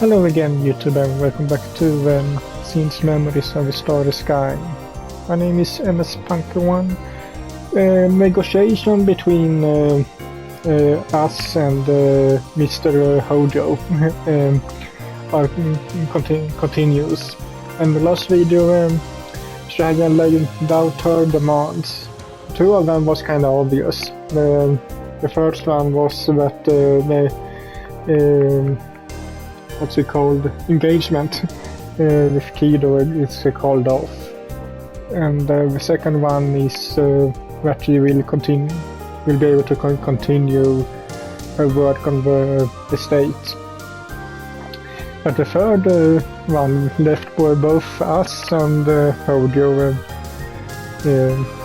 Hello again, YouTube, and welcome back to Scenes Memories of a Starry Sky. My name is MS Punker1. Negotiation between us and Mr. Hojo continues. And the last video, Dragon laid out her demands. Two of them was kind of obvious. The first one was that what's it called, engagement with Kido is called off, and the second one is that she will be able to continue her work on the estate. But the third one left both us and Hojo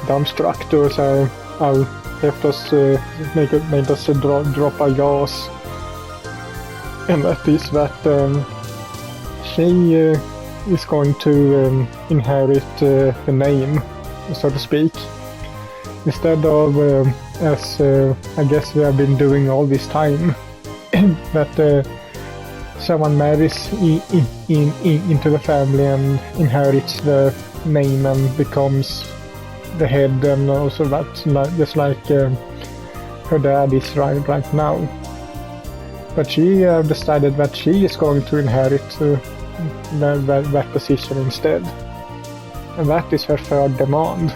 dumbstruck, so left us made us drop our jaws. And that is that she is going to inherit the name, so to speak, instead of, as I guess we have been doing all this time, that someone marries into the family and inherits the name and becomes the head, and also that's just like her dad is right now. But she decided that she is going to inherit that position instead. And that is her third demand.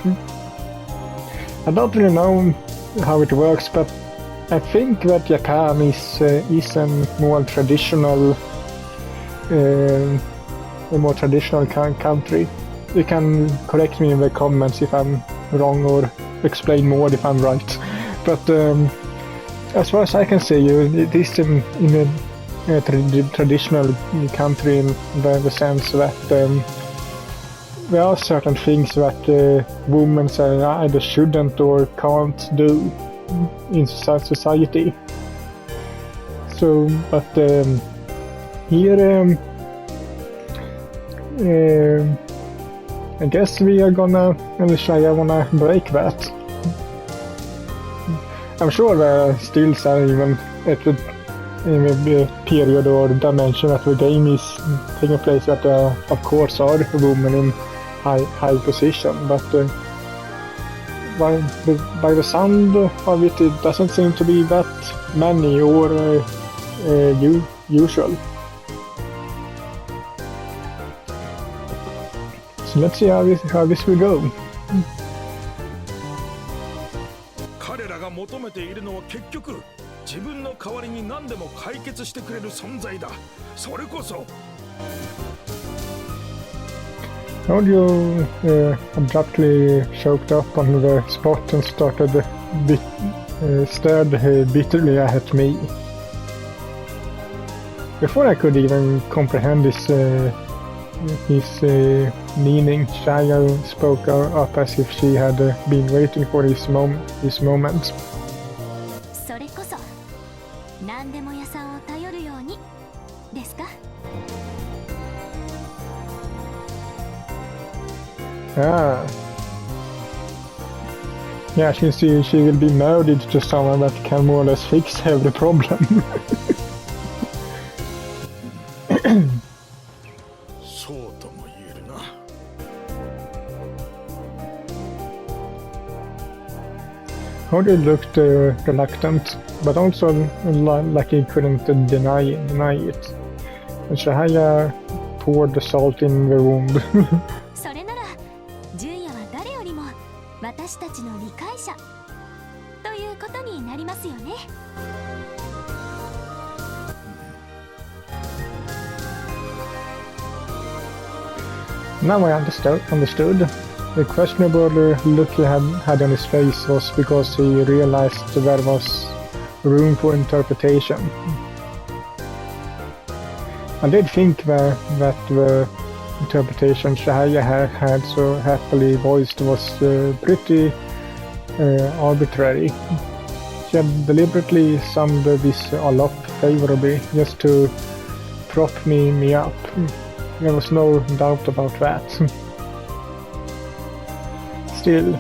I don't really know how it works, but I think that Japan is a more traditional country. You can correct me in the comments if I'm wrong, or explain more if I'm right. But as far as I can see, it is in a traditional country in the sense that there are certain things that women either shouldn't or can't do in society. So, but here, I guess we are gonna, I wanna break that. I'm sure there are still even at the period or dimension that the game is taking place that of course are women in high position, but by the sound of it, it doesn't seem to be that many or usual. So let's see how this will go. 彼らが求めているのは結局自分の代わりに何でも解決してくれる存在だ。それこそ。Hojo abruptly choked up on the spot and stared bitterly at me. Before I could even comprehend his meaning, Shaya spoke up as if she had been waiting for this moment. それこそ何でも屋さんを頼るようにですか? Ah. Yeah, she will be married to someone that can more or less fix every problem. そうとも言えるな。Hojo looked reluctant, but also like he couldn't deny it. And Shahaya poured the salt in the wound. それなら純也は誰よりも私たちの理解者ということになりますよね。Now I understood. The questionable look he had on his face was because he realized there was room for interpretation. I did think that the interpretation Shahaya had so happily voiced was pretty arbitrary. She had deliberately summed this all up favorably just to prop me up. There was no doubt about that. Still,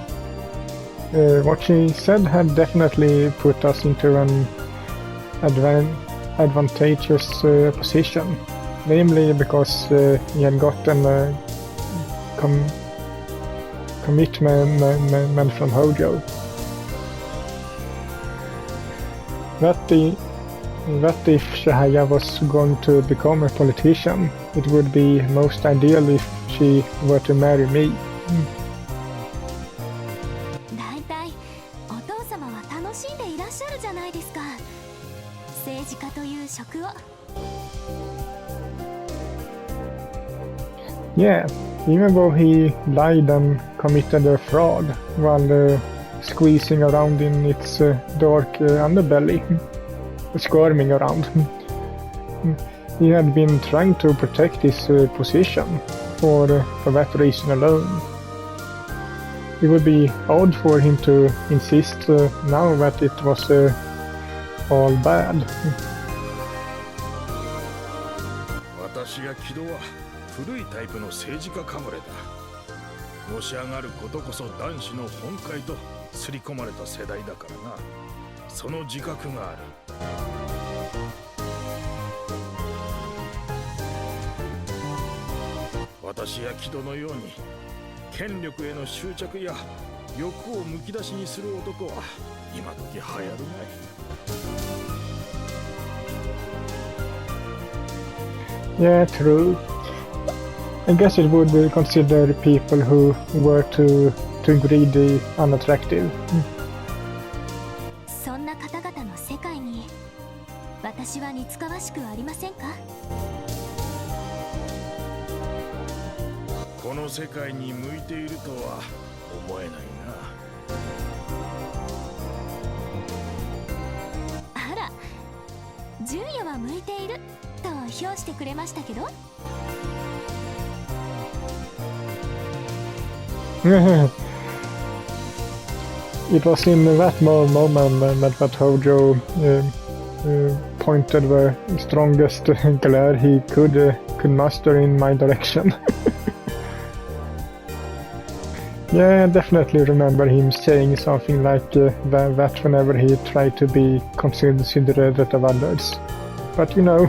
what she said had definitely put us into an advantageous position. namely because he had gotten a commitment from Hojo. That if Shihaya was going to become a politician, it would be most ideal if she were to marry me. だいたいお父様は楽しんでいらっしゃるじゃないですか。政治家という職を。Yeah, even though he lied and committed a fraud while squeezing around in its dark underbelly, squirming around. He had been trying to protect his position for that reason alone. It would be odd for him to insist now that it was all bad. 私や木戸は古いタイプの政治家かもれだ。のし上がることこそ男子の本懐と刷り込まれた世代だからな。その自覚がある。私や木戸のように権力への執着や欲をむき出しにする男は今時流行るまい。Yeah, true. I guess it would consider people who were too greedy unattractive. そんな方々の世界に私は似つかわしくありませんか？この世界に向いているとは思えないな。あら、純也は向いていると評してくれましたけど。It was in that moment that Hojo pointed the strongest glare he could muster in my direction. Yeah, I definitely remember him saying something like that whenever he tried to be considerate of others. But you know...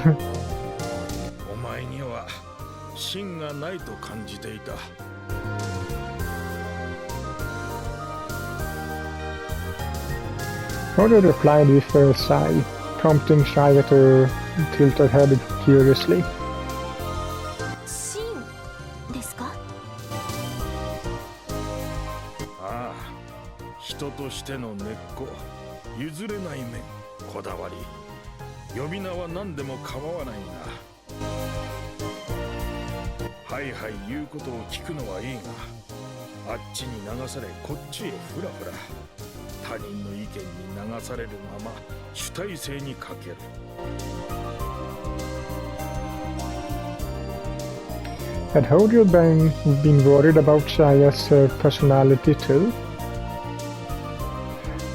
お前には芯がないと感じていた。Hojo replied with a sigh, prompting Shia to tilt her head curiously. シーンですか？ああ、人としての根っこ、譲れない面、こだわり。呼び名は何でも構わないが。はいはい言うことを聞くのはいいが、あっちに流されこっちへふらふら。他人の意見に流されるまま主体性に欠ける。Had Hojo been worried about Shia's personality too?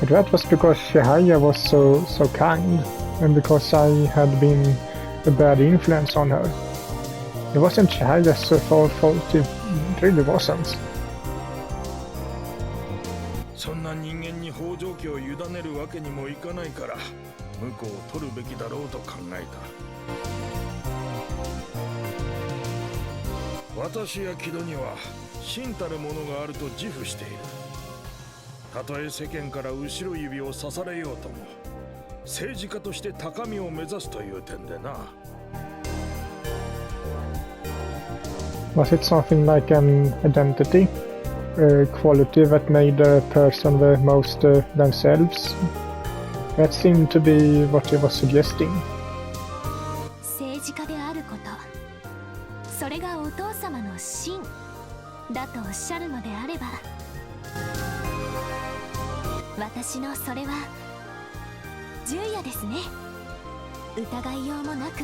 But that was because Shihaya was so kind, and because I had been a bad influence on her. It wasn't Shihaya's fault, it really wasn't. そんな人間に北条家を委ねるわけにもいかないから向こうを取るべきだろうと考えた。私や木戸には真たるものがあると自負している。たとえ世間から後ろ指を刺されようとも政治家として高みを目指すという点でな。Was it something like an identity? A quality that made a person the most themselves? That seemed to be what he was suggesting. 政治家であること、それがお父様の真だとおっしゃるのであれば、私のそれは純也ですね。疑いようもなく。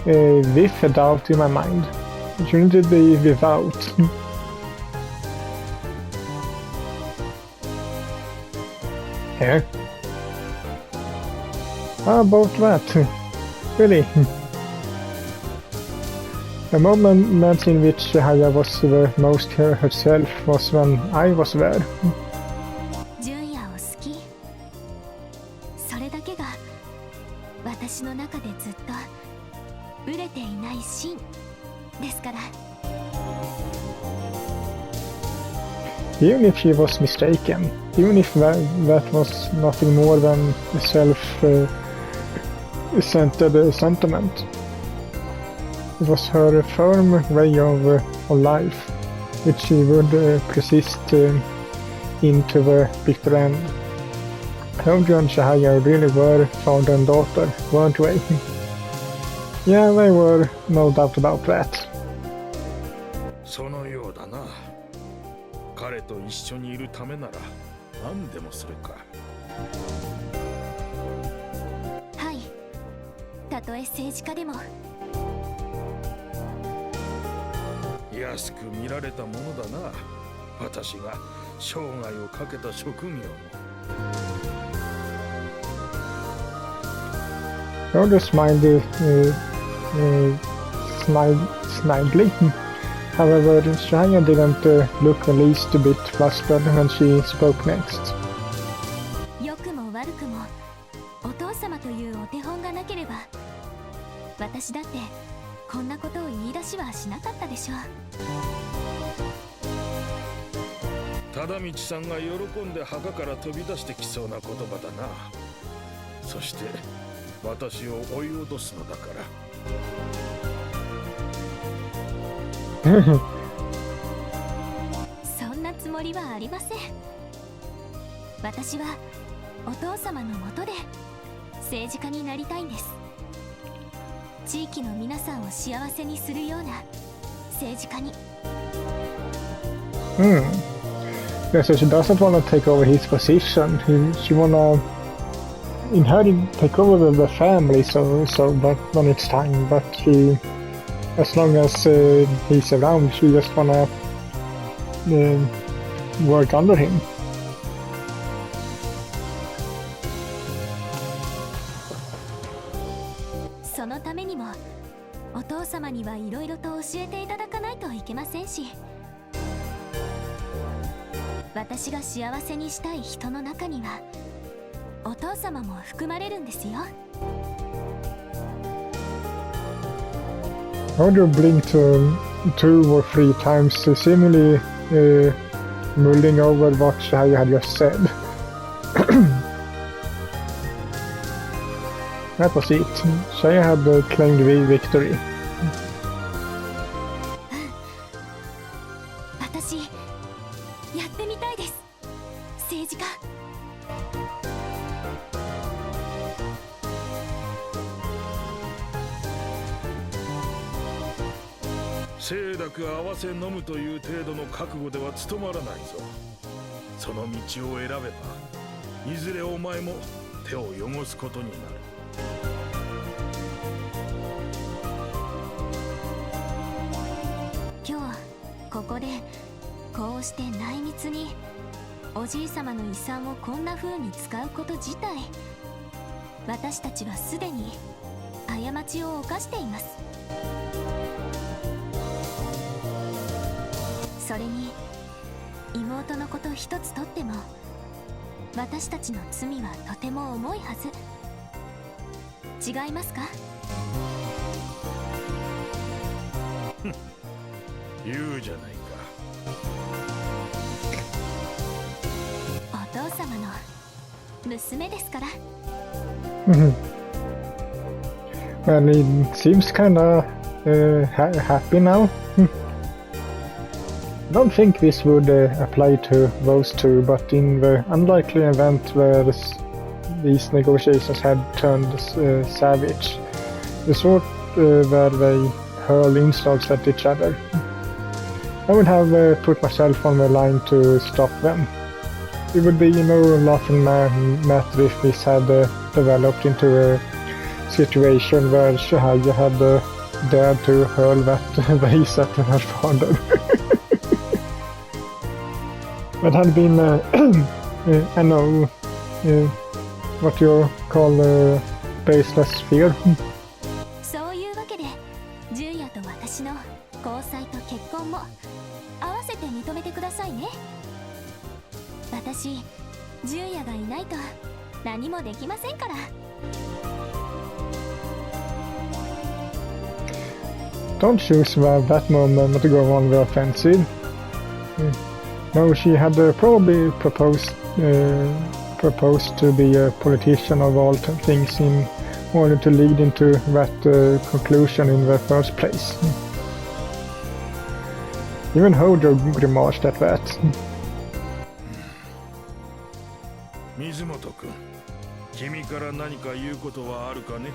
With a doubt in my mind. Shouldn't it be without? Yeah. How about that? Really? The moment in which Shihaya was the most herself was when I was there. 純也を好き。それだけが私の中でずっとブレていない芯ですから。 Even if she was mistaken, even if that was nothing more than a self-centered sentiment, it was her firm way of life, which she would persist into the bitter end. Claudia and Shahaya really were father and daughter, weren't they? Yeah, they were, no doubt about that. そのようだな。彼と一緒にいるためなら何でもするか。はい、たとえ政治家でも。安く見られたものだな。私が生涯をかけた職業も。Claudia smiled snidely. However, Shahaya didn't look the least bit flustered when she spoke next. 良くも悪くもお父様というお手本がなければ、私だってこんなことを言い出しはしなかったでしょう。忠道さんが喜んで墓から飛び出してきそうな言葉だな。そして私を追い落とすのだから。そんなつもりはありません。私はお父様のもとで政治家になりたいんです。地域の皆さんを幸せにするような政治家に。Yeah, so she doesn't want to take over his position. She wanna take over the family, so but when it's time. But she, as long as he's around, she just wanna work under him. そのためにもお父様にはいろいろと教えていただかないといけませんし、私が幸せにしたい人の中にはお父様も含まれるんですよ。Claudia blinked 2 or 3 times, seemingly mulling over what Shahaya had just said. That was it. Shahaya had claimed victory. 私やってみたいです、政治家。清濁合わせ飲むという程度の覚悟では務まらないぞ。その道を選べばいずれお前も手を汚すことになる。今日ここでこうして内密におじい様の遺産をこんな風に使うこと自体、私たちはすでに過ちを犯しています。それに妹のこと一つとっても私たちの罪はとても重いはず。違いますか？言うじゃないか。お父様の娘ですから。Well, he seems kinda happy now. I don't think this would apply to those two, but in the unlikely event where these negotiations had turned savage, the sort where they hurl insults at each other, I would have put myself on the line to stop them. It would be no laughing matter if this had developed into a situation where Shahaya had dared to hurl that vase at her father. That had been, I know, what you call baseless fear. そういうわけで純也と私の交際と結婚も合わせて認めてくださいね。私純也がいないと何もできません。せんから。Don't choose that moment to go on the offensive. No, she had probably proposed to be a politician of all things in order to lead into that conclusion in the first place. Even Hojo grimaced at that. 水本君、君から何か言うことはあるかね?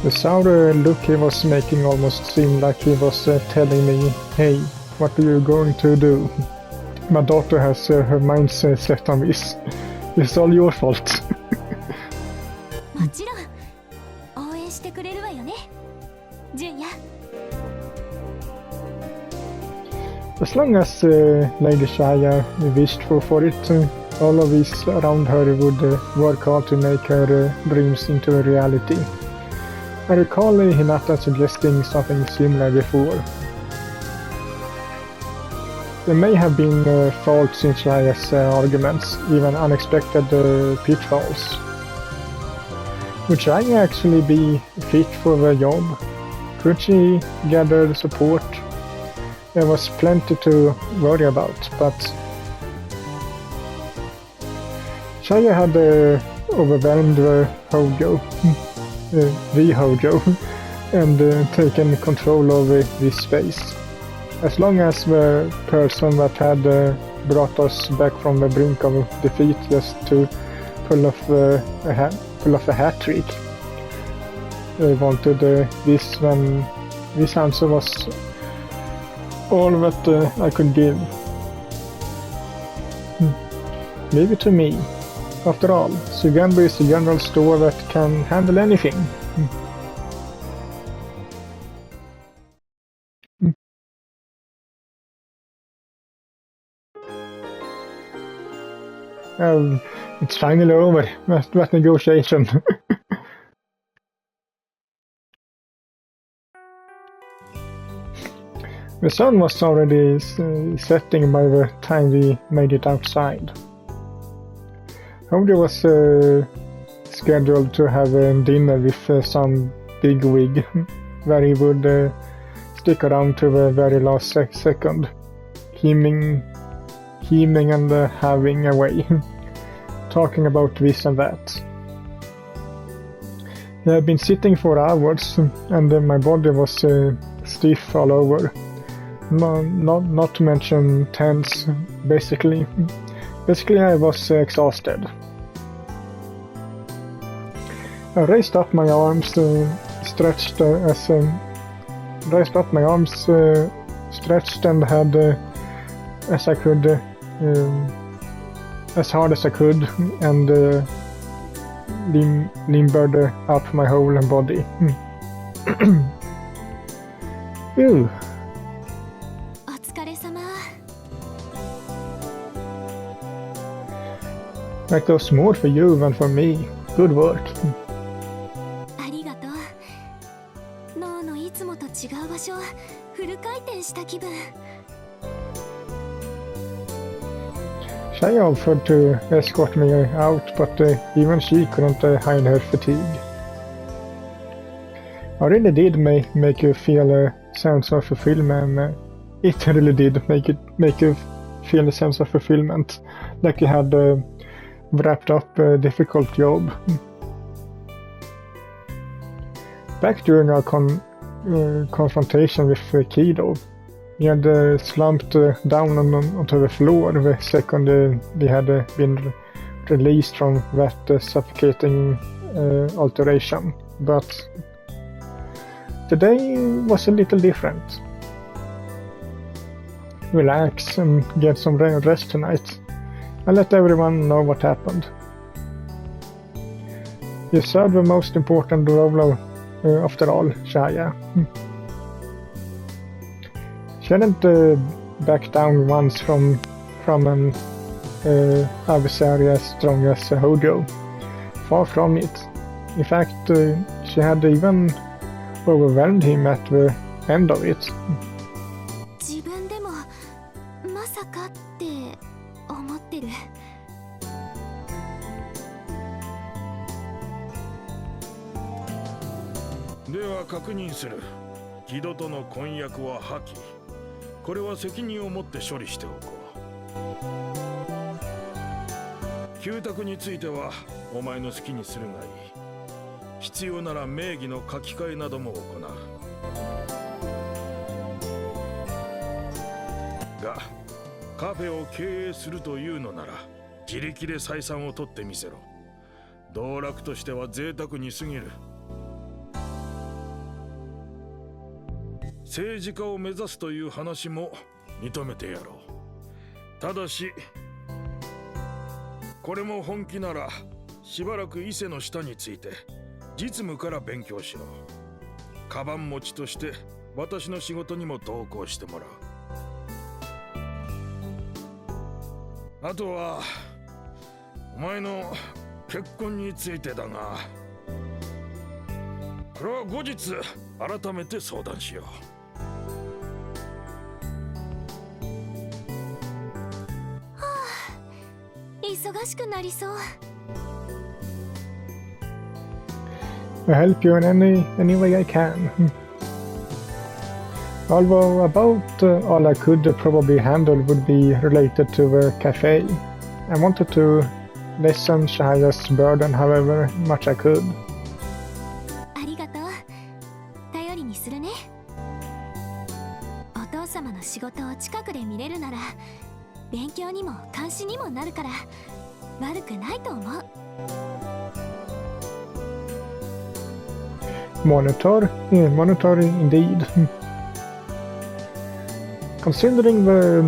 The sour look he was making almost seemed like he was telling me, "Hey, what are you going to do? My daughter has her mind set on this. It's all your fault." もちろん応援してくれるわよね、純也。As long as Lady Shaya wished for it, all of us around her would work hard to make her dreams into a reality. I recall Hinata suggesting something similar before. There may have been faults in Shaya's arguments, even unexpected pitfalls. Would Shaya actually be fit for the job? Could she gather support? There was plenty to worry about, but Shaya had overwhelmed Hojo, the Hojo, and taken control over this space. As long as the person that had brought us back from the brink of defeat just to pull off a hat trick, they wanted this when this answer was all that I could give. Leave it to me. After all, Suganbu is a general store that can handle anything. It's finally over, that negotiation. The sun was already setting by the time we made it outside. Hojo was scheduled to have dinner with some big wig, where he would stick around to the very last second, heaming and having a way, talking about this and that. I had been sitting for hours, and my body was stiff all over. Not to mention tense. Basically, I was exhausted. I raised up my arms, stretched and had as I could, as hard as I could, and limbered up my whole body. Ew. That goes more for you than for me. Good work. ありがとう。脳のいつもと違う場所、フル回転した気分。Shaya offered to escort me out, but even she couldn't hide her fatigue. I really did make you feel a sense of fulfillment. It really did make you feel a sense of fulfillment, like you had wrapped up a difficult job. Back during our confrontation with Kido, we had slumped down onto the floor the second we had been released from that suffocating alteration. But today was a little different. Relax and get some rest tonight. I'll let everyone know what happened. You served the most important role after all, Shaya. She hadn't backed down once from an adversary as strong as Hojo. Far from it. In fact, she had even overwhelmed him at the end of it. 自分でもまさかって思ってる。では確認する。木戸との婚約は破棄。これは責任を持って処理しておこう。旧宅についてはお前の好きにするがいい。必要なら名義の書き換えなども行う。がカフェを経営するというのなら自力で採算を取ってみせろ。道楽としては贅沢に過ぎる。政治家を目指すという話も認めてやろう。ただしこれも本気ならしばらく伊勢の下について実務から勉強しろ。カバン持ちとして私の仕事にも同行してもらう。あとはお前の結婚についてだが、これは後日改めて相談しよう。忙しくなりそう。I'll help you in any way I can. Although about all I could probably handle would be related to the cafe. I wanted to lessen Shahaya's burden however much I could. ありがとう。頼りにするね。お父様の仕事を近くで見れるなら勉強にも監視にもなるから悪くないと思う。Monitor indeed. Considering the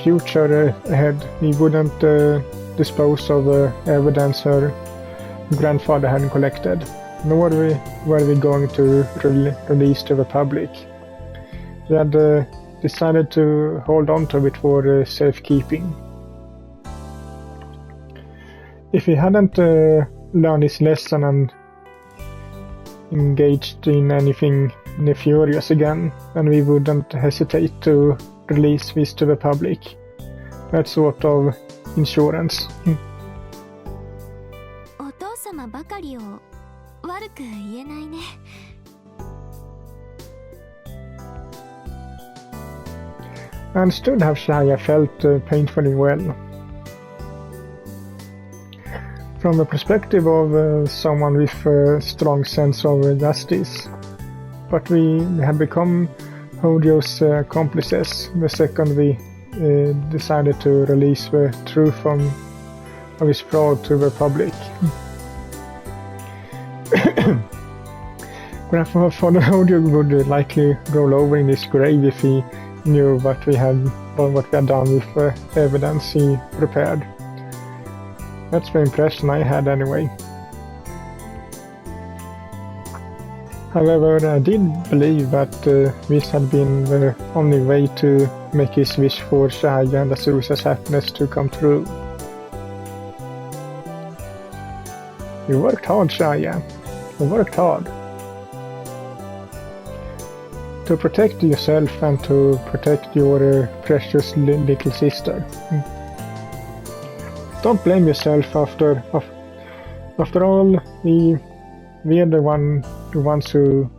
future ahead, we wouldn't dispose of the evidence her grandfather had collected, nor were we going to release to the public. We had decided to hold on to it for safekeeping. If he hadn't learned his lesson and engaged in anything nefarious again, then we wouldn't hesitate to release this to the public. That sort of insurance. お父様ばかりを悪く言えないね。I understood how Shaya felt painfully well. From the perspective of someone with a strong sense of justice. But we had become Hodio's accomplices the second we decided to release the truth of his fraud to the public. Grandfather Hodio would likely roll over in his grave if he knew what we had done with the evidence he prepared. That's the impression I had anyway. However, I did believe that this had been the only way to make his wish for Shaya and Azusa's happiness to come true. You worked hard, Shaya. You worked hard. To protect yourself and to protect your precious little sister. Don't blame yourself after all, we are the ones who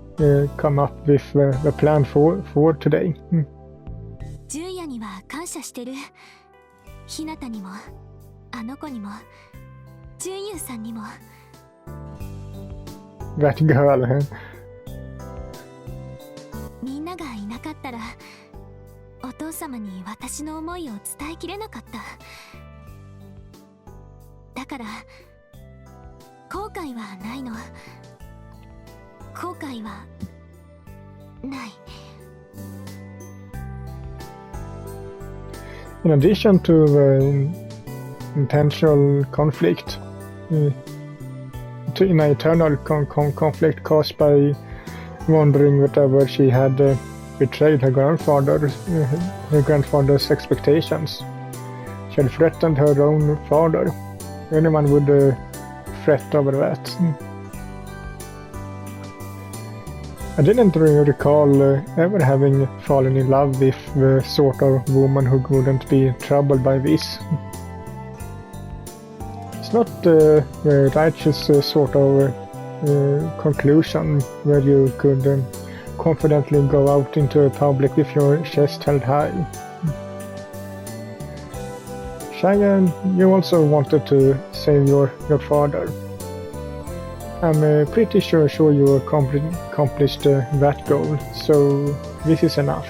come up with the plan for today. 純也には感謝してる。ひなたにも、あの子にも、純優さんにも。That girl, huh? みんながいなかったら、お父様に私の思いを伝えきれなかった。だから後悔はないの。後悔はない。In addition to the intentional conflict, an eternal conflict caused by wondering whatever she had betrayed her grandfather's expectations. She had threatened her own father. Anyone would fret over that. I didn't really recall ever having fallen in love with the sort of woman who wouldn't be troubled by this. It's not the righteous sort of conclusion where you could confidently go out into the public with your chest held high. Cheyenne, you also wanted to save your father. I'm pretty sure you accomplished that goal, so this is enough.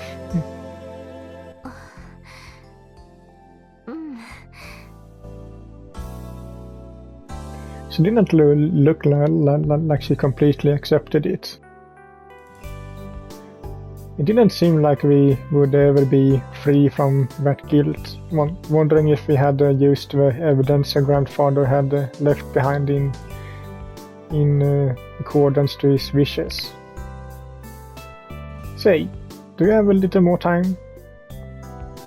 She didn't look like she completely accepted it. It didn't seem like we would ever be free from that guilt, wondering if we had used the evidence her grandfather had left behind in accordance to his wishes. Say, do you have a little more time?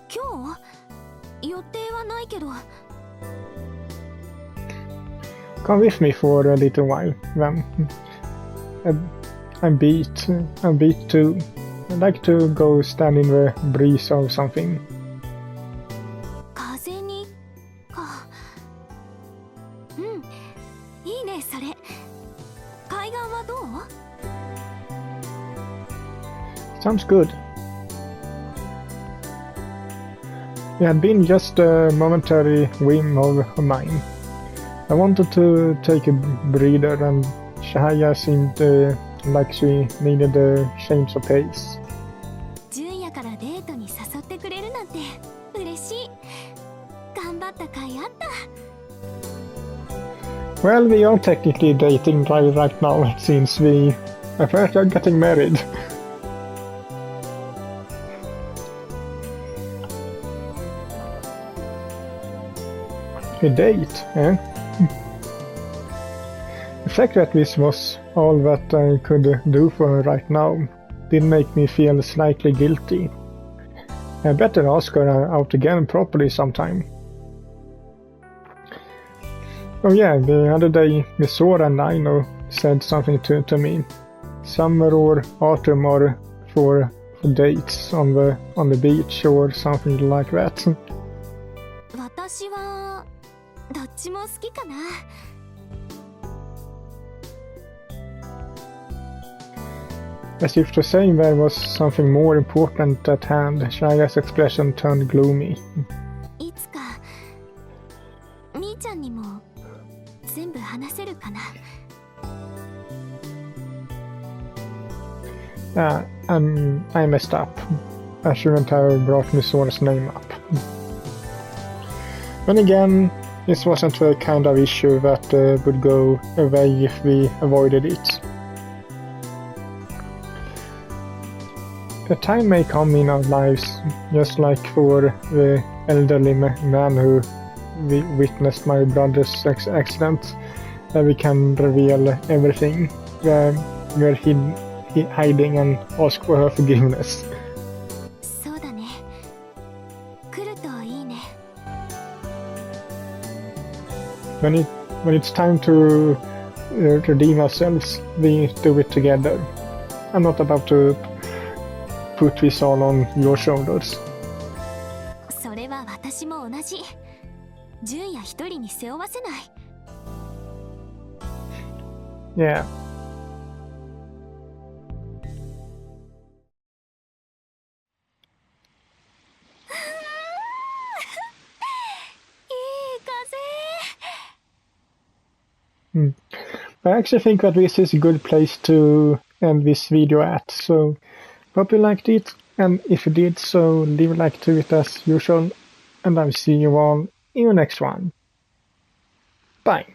今日予定はないけど Come with me for a little while, then. I'm beat too. I'd like to go stand in the breeze or something. 風にかいいねそれ海岸はどう Sounds good. It had been just a momentary whim of mine. I wanted to take a breather and Shahaya seemed like she needed a change of pace. 純也からデートに誘ってくれるなんて嬉しい頑張った甲斐あった Well, we are technically dating right now since we are getting married. A date, eh? The fact that this was all that I could do for her right now did make me feel slightly guilty. I better ask her out again properly sometime. Oh yeah, the other day Misora and Aino said something to me. Summer or autumn or for dates on the beach or something like that. 私はどっちも好きかな As if to say there was something more important at hand, Shaya's expression turned gloomy. いつかみーちゃんにも全部話せるかな I messed up. I shouldn't have brought Misora's name up. Then again, this wasn't the kind of issue that would go away if we avoided it. A time may come in our lives, just like for the elderly man who witnessed my brother's accident, that we can reveal everything. We're hiding and ask for her forgiveness. そうだね来るといいね When it's time to redeem ourselves, we do it together. I'm not about to put this all on your shoulders. それは私も同じ純也一人に背負わせない Yeah. I actually think that this is a good place to end this video at, so hope you liked it, and if you did so leave a like to it as usual, and I'll see you all in the next one. Bye!